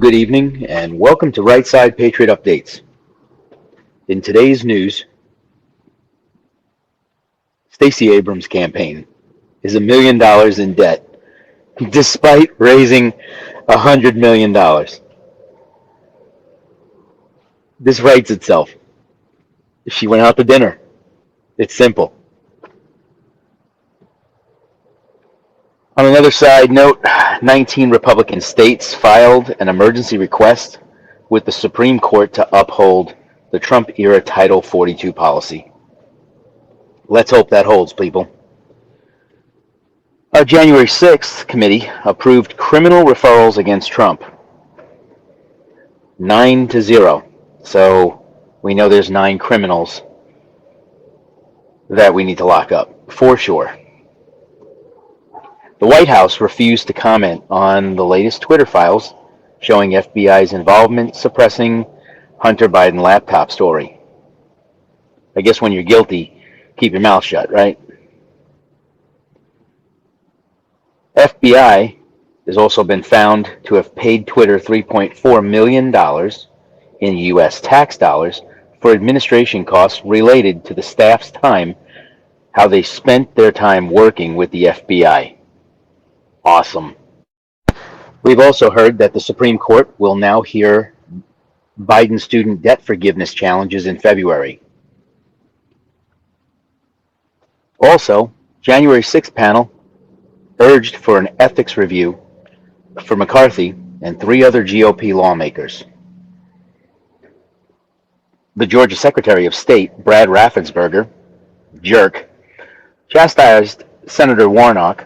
Good evening and welcome to Right Side Patriot Updates. In today's news, Stacey Abrams' campaign is $1 million in debt despite raising $100 million. This writes itself. She went out to dinner. It's simple. On another side note, 19 Republican states filed an emergency request with the Supreme Court to uphold the Trump-era Title 42 policy. Let's hope that holds, people. Our January 6th committee approved criminal referrals against Trump. 9-0. So we know there's 9 criminals that we need to lock up, for sure. The White House refused to comment on the latest Twitter files showing FBI's involvement suppressing Hunter Biden laptop story. I guess when you're guilty, keep your mouth shut, right? FBI has also been found to have paid Twitter $3.4 million in U.S. tax dollars for administration costs related to the staff's time, how they spent their time working with the FBI. Awesome. We've also heard that the Supreme Court will now hear Biden student debt forgiveness challenges in February. Also, January 6th panel urged for an ethics review for McCarthy and 3 other GOP lawmakers. The Georgia Secretary of State, Brad Raffensperger, jerk, chastised Senator Warnock,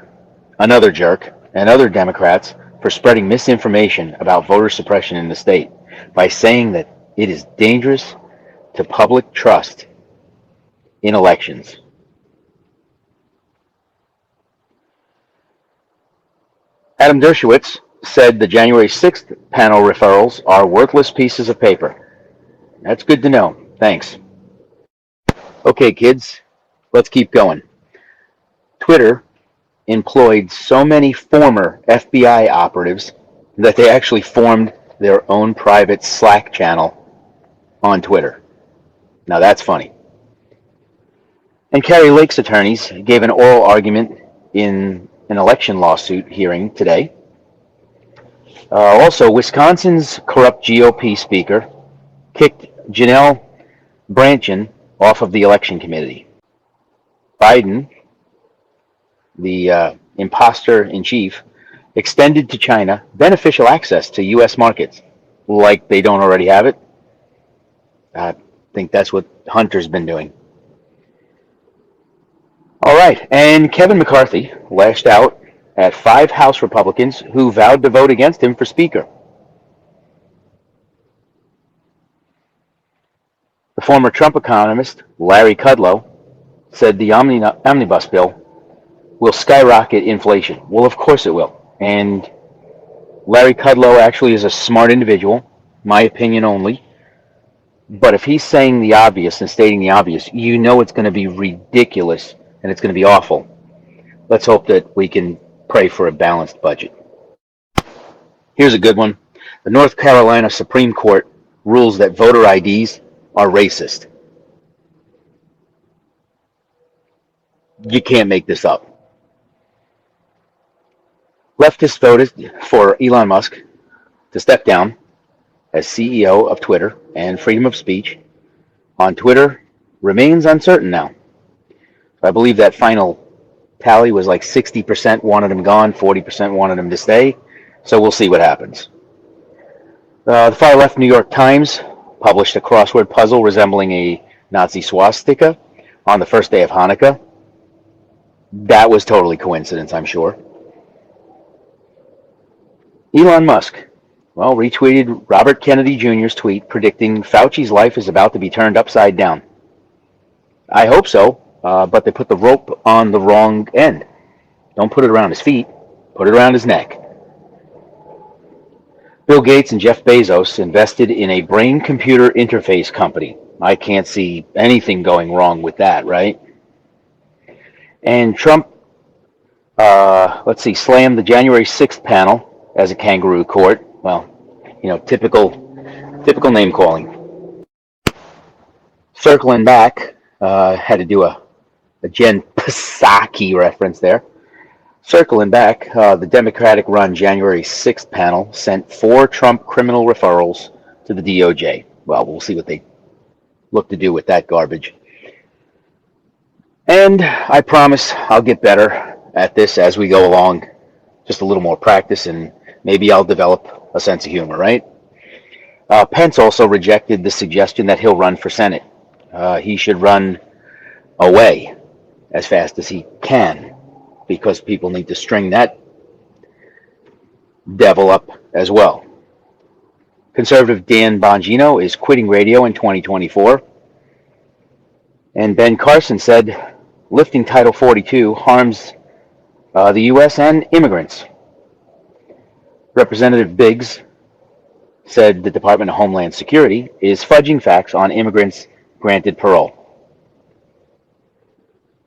another jerk, and other Democrats for spreading misinformation about voter suppression in the state by saying that it is dangerous to public trust in elections. Adam Dershowitz said the January 6th panel referrals are worthless pieces of paper. That's good to know. Thanks. Okay, kids, let's keep going. Twitter employed so many former FBI operatives that they actually formed their own private Slack channel on Twitter. Now that's funny. And Kari Lake's attorneys gave an oral argument in an election lawsuit hearing today. Also, Wisconsin's corrupt GOP speaker kicked Janelle Brandtjen off of the election committee. Biden, the imposter-in-chief, extended to China beneficial access to U.S. markets, like they don't already have it. I think that's what Hunter's been doing. All right, and Kevin McCarthy lashed out at 5 House Republicans who vowed to vote against him for Speaker. The former Trump economist, Larry Kudlow, said the omnibus bill will skyrocket inflation. Well, of course it will. And Larry Kudlow actually is a smart individual, my opinion only. But if he's saying the obvious and stating the obvious, you know it's going to be ridiculous and it's going to be awful. Let's hope that we can pray for a balanced budget. Here's a good one. The North Carolina Supreme Court rules that voter IDs are racist. You can't make this up. Leftists voted for Elon Musk to step down as CEO of Twitter, and freedom of speech on Twitter remains uncertain now. I believe that final tally was like 60% wanted him gone, 40% wanted him to stay, so we'll see what happens. The far left New York Times published a crossword puzzle resembling a Nazi swastika on the first day of Hanukkah. That was totally coincidence, I'm sure. Elon Musk, retweeted Robert Kennedy Jr.'s tweet predicting Fauci's life is about to be turned upside down. I hope so, but they put the rope on the wrong end. Don't put it around his feet, put it around his neck. Bill Gates and Jeff Bezos invested in a brain-computer interface company. I can't see anything going wrong with that, right? And Trump, slammed the January 6th panel as a kangaroo court. Well, Typical name calling. Circling back, had to do a Jen Psaki reference there. Circling back, the Democratic-run January 6th panel sent 4 Trump criminal referrals to the DOJ. Well, we'll see what they look to do with that garbage. And I promise I'll get better at this as we go along. Just a little more practice, and maybe I'll develop a sense of humor, right? Pence also rejected the suggestion that he'll run for Senate. He should run away as fast as he can, because people need to string that devil up as well. Conservative Dan Bongino is quitting radio in 2024. And Ben Carson said lifting Title 42 harms the U.S. and immigrants. Representative Biggs said the Department of Homeland Security is fudging facts on immigrants granted parole.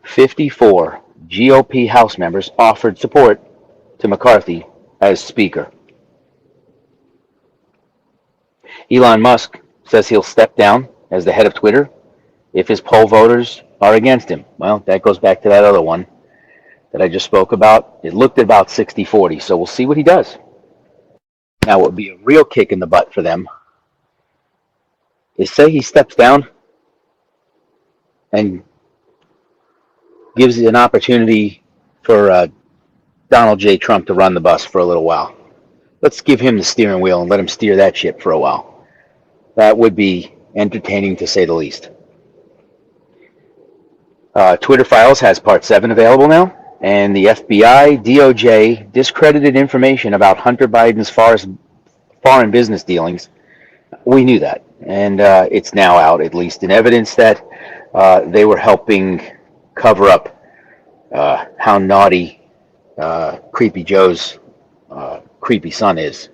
54 GOP House members offered support to McCarthy as Speaker. Elon Musk says he'll step down as the head of Twitter if his poll voters are against him. Well, that goes back to that other one that I just spoke about. It looked at about 60-40, so we'll see what he does. Now, what would be a real kick in the butt for them is, say he steps down and gives an opportunity for Donald J. Trump to run the bus for a little while. Let's give him the steering wheel and let him steer that ship for a while. That would be entertaining, to say the least. Twitter Files has Part 7 available now, and the FBI, DOJ discredited information about Hunter Biden's foreign business dealings. We knew that, and it's now out, at least in evidence, that they were helping cover up how naughty Creepy Joe's creepy son is.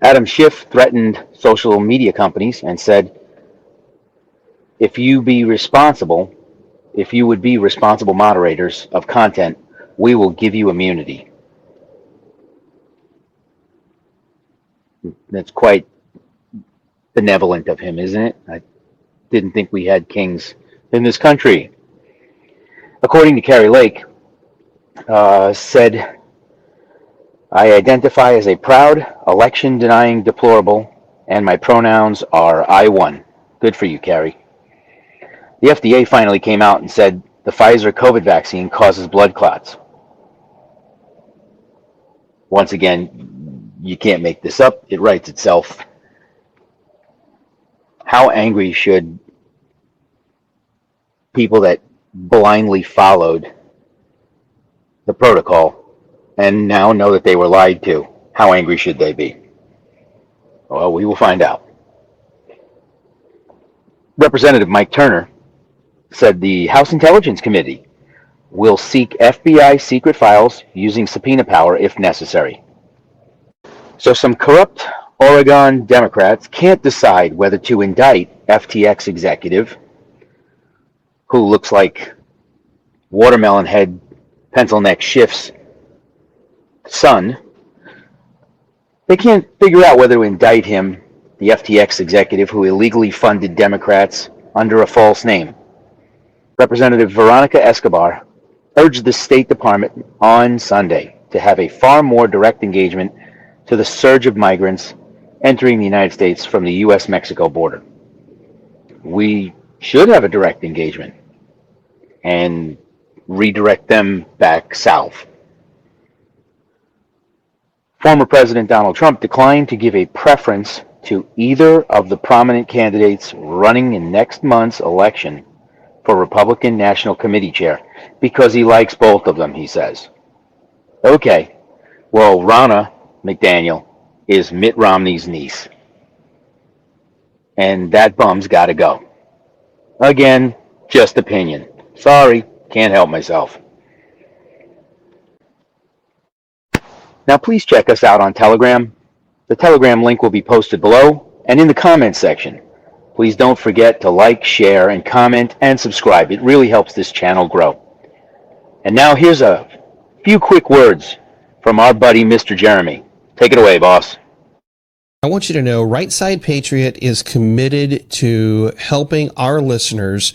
Adam Schiff threatened social media companies and said, if you would be responsible moderators of content, we will give you immunity. That's quite benevolent of him, isn't it? I didn't think we had kings in this country. According to Kari Lake, said, I identify as a proud, election-denying deplorable, and my pronouns are I won. Good for you, Kari. The FDA finally came out and said the Pfizer COVID vaccine causes blood clots. Once again, you can't make this up. It writes itself. How angry should people that blindly followed the protocol and now know that they were lied to, how angry should they be? Well, we will find out. Representative Mike Turner said the House Intelligence Committee will seek FBI secret files using subpoena power if necessary. So some corrupt Oregon Democrats can't decide whether to indict FTX executive, who looks like watermelon head pencil neck Schiff's son. They can't figure out whether to indict him, the FTX executive who illegally funded Democrats under a false name. Representative Veronica Escobar urged the State Department on Sunday to have a far more direct engagement to the surge of migrants entering the United States from the U.S.-Mexico border. We should have a direct engagement and redirect them back south. Former President Donald Trump declined to give a preference to either of the prominent candidates running in next month's election for Republican National Committee chair because he likes both of them, he says. Okay, well, Ronna McDaniel is Mitt Romney's niece, and that bum's got to go. Again, just opinion. Sorry, can't help myself. Now, please check us out on Telegram. The Telegram link will be posted below and in the comments section. Please don't forget to like, share, and comment and subscribe. It really helps this channel grow. And now here's a few quick words from our buddy, Mr. Jeremy. Take it away, boss. I want you to know Right Side Patriot is committed to helping our listeners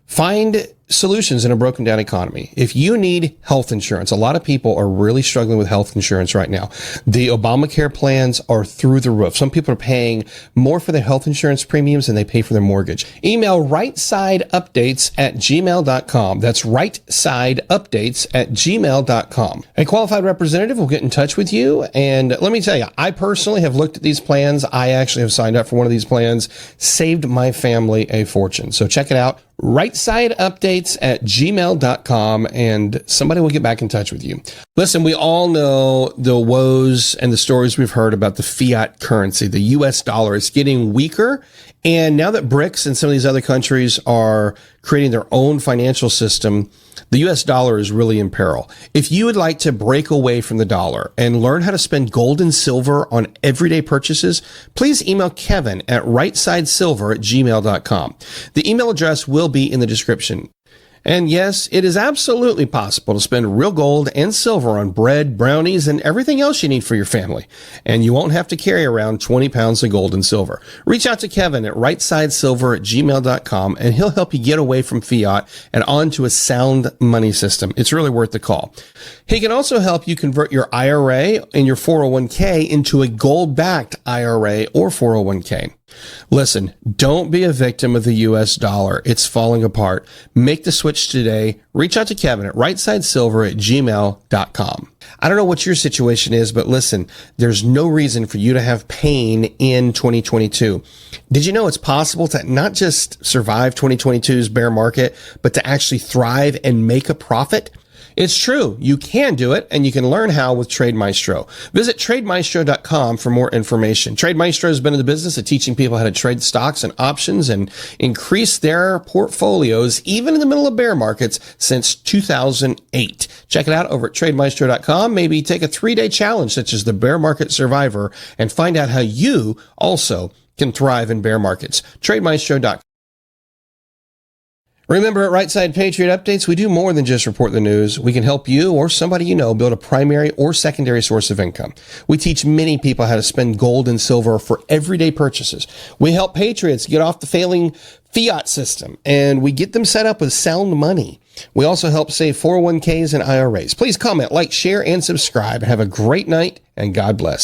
find solutions in a broken down economy. If you need health insurance, a lot of people are really struggling with health insurance right now. The Obamacare plans are through the roof. Some people are paying more for their health insurance premiums than they pay for their mortgage. Email rightsideupdates@gmail.com. That's rightsideupdates@gmail.com. A qualified representative will get in touch with you. And let me tell you, I personally have looked at these plans. I actually have signed up for one of these plans, saved my family a fortune. So check it out. rightsideupdates@gmail.com, and somebody will get back in touch with you. Listen, we all know the woes and the stories we've heard about the fiat currency, the US dollar. It's getting weaker. And now that BRICS and some of these other countries are creating their own financial system, the US dollar is really in peril. If you would like to break away from the dollar and learn how to spend gold and silver on everyday purchases, please email Kevin at rightsidesilver@gmail.com. The email address will be in the description. And yes, it is absolutely possible to spend real gold and silver on bread, brownies, and everything else you need for your family. And you won't have to carry around 20 pounds of gold and silver. Reach out to Kevin at rightsidesilver@gmail.com, and he'll help you get away from fiat and onto a sound money system. It's really worth the call. He can also help you convert your IRA and your 401k into a gold-backed IRA or 401k. Listen, don't be a victim of the US dollar. It's falling apart. Make the switch today. Reach out to Kevin at rightsidesilver@gmail.com. I don't know what your situation is, but listen, there's no reason for you to have pain in 2022. Did you know it's possible to not just survive 2022's bear market, but to actually thrive and make a profit? It's true. You can do it, and you can learn how with Trade Maestro. Visit trademaestro.com for more information. Trade Maestro has been in the business of teaching people how to trade stocks and options and increase their portfolios, even in the middle of bear markets, since 2008. Check it out over at trademaestro.com. Maybe take a 3-day challenge, such as the Bear Market Survivor, and find out how you also can thrive in bear markets. Trademaestro.com. Remember, at Right Side Patriot Updates, we do more than just report the news. We can help you or somebody you know build a primary or secondary source of income. We teach many people how to spend gold and silver for everyday purchases. We help patriots get off the failing fiat system, and we get them set up with sound money. We also help save 401ks and IRAs. Please comment, like, share, and subscribe. Have a great night, and God bless.